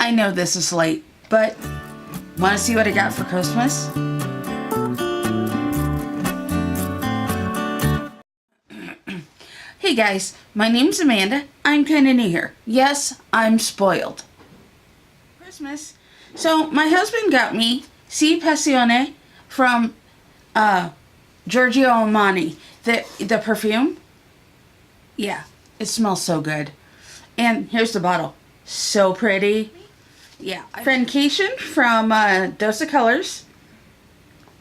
I know this is late, but want to see what I got for Christmas? Hey guys, my name's Amanda. I'm kind of new here. Yes, I'm spoiled. Christmas. So my husband got me Si Passione from Giorgio Armani. The perfume. Yeah, it smells so good. And here's the bottle. So pretty. Yeah. Friendcation from Dose of Colors.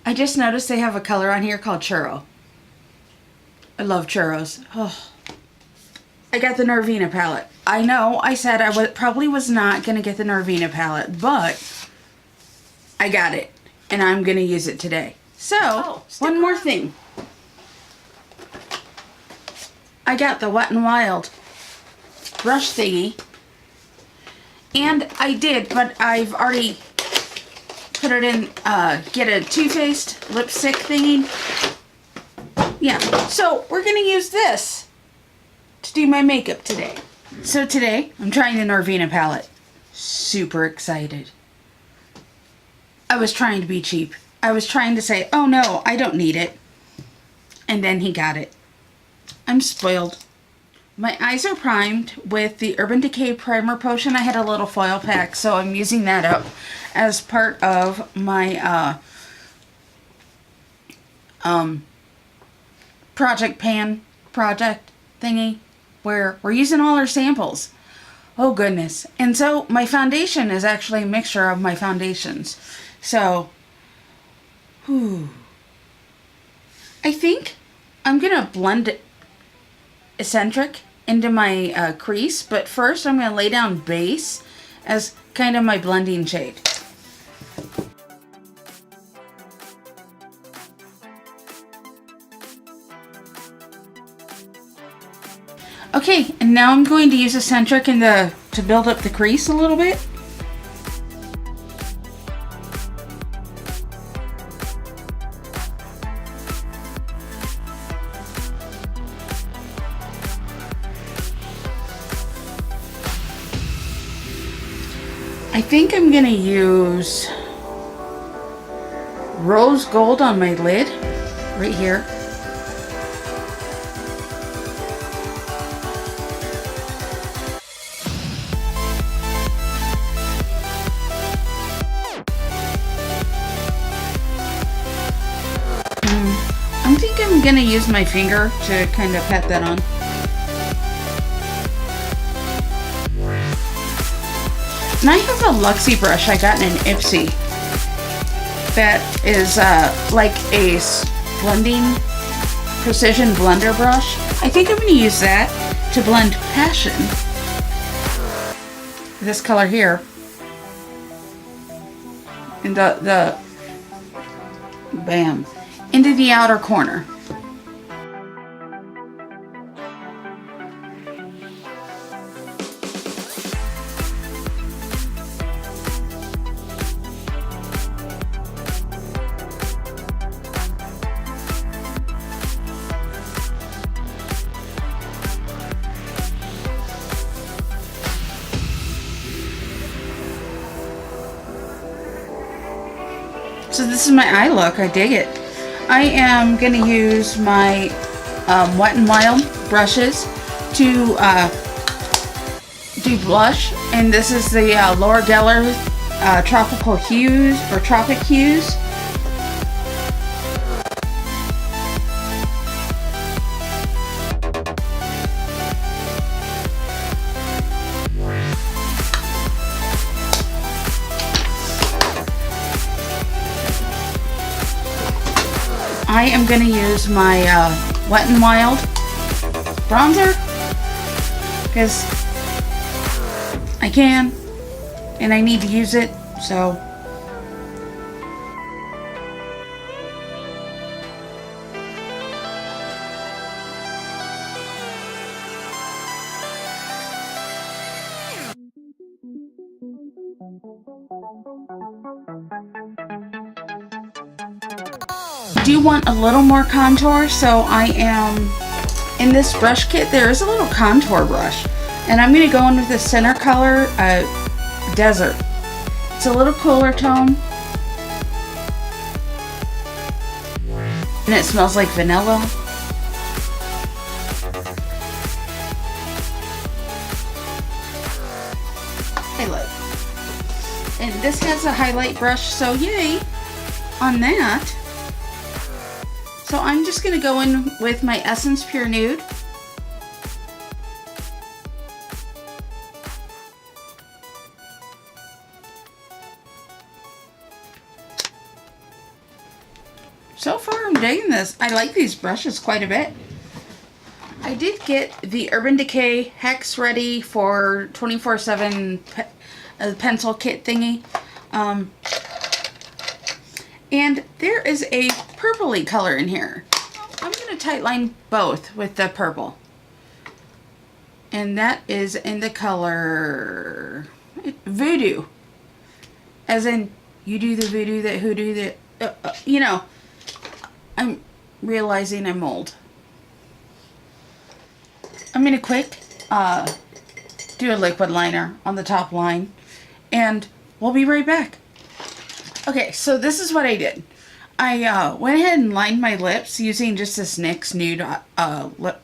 I just noticed they have a color on here called Churro. I love churros. Oh. I got the Norvina palette. I know I said I probably was not going to get the Norvina palette, but I got it. And I'm going to use it today. So, one more thing. I got the Wet n Wild brush thingy. And I did, but I've already put it in, get a Too Faced lipstick thingy. Yeah, so we're going to use this to do my makeup today. So today, I'm trying the Norvina palette. Super excited. I was trying to be cheap. I was trying to say, oh no, I don't need it. And then he got it. I'm spoiled. My eyes are primed with the Urban Decay Primer Potion. I had a little foil pack, so I'm using that up as part of my project pan project thingy where we're using all our samples. Oh goodness. And so my foundation is actually a mixture of my foundations. So, I think I'm going to blend Eccentric into my crease, but first I'm going to lay down base as kind of my blending shade. Okay, and now I'm going to use Eccentric to build up the crease a little bit. I think I'm going to use rose gold on my lid, right here. I think I'm going to use my finger to kind of pat that on. And I have a Luxie brush I got in an Ipsy that is like a blending precision blender brush. I think I'm going to use that to blend Passion, this color here, and the bam, into the outer corner. So this is my eye look. I dig it. I am going to use my Wet n Wild brushes to do blush. And this is the Laura Geller Tropical Hues, or Tropic Hues. I am going to use my Wet n Wild bronzer because I can and I need to use it, so do want a little more contour, so I am in this brush kit. There is a little contour brush, and I'm going to go in with the center color Desert. It's a little cooler tone. And it smells like vanilla. Highlight. And this has a highlight brush, so yay on that. So I'm just going to go in with my Essence Pure Nude. So far I'm digging this. I like these brushes quite a bit. I did get the Urban Decay Hex Ready for 24/7 pencil kit thingy. And there is a purpley color in here. I'm going to tightline both with the purple. And that is in the color Voodoo. As in, you do the voodoo that hoodoo that, you know, I'm realizing I'm old. I'm going to quick do a liquid liner on the top line. And we'll be right back. Okay, so this is what I did. I went ahead and lined my lips using just this NYX Nude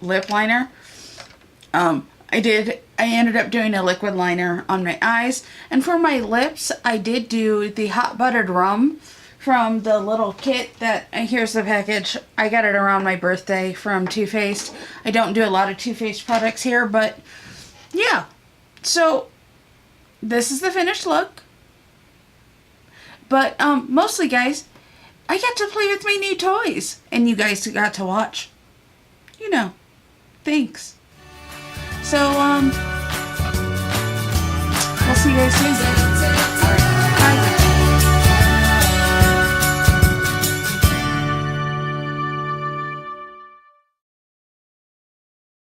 lip liner. I ended up doing a liquid liner on my eyes. And for my lips, I did do the Hot Buttered Rum from the little kit that, here's the package. I got it around my birthday from Too Faced. I don't do a lot of Too Faced products here, but yeah. So, this is the finished look. But mostly, guys, I got to play with my new toys. And you guys got to watch. You know. Thanks. So, we'll see you guys soon.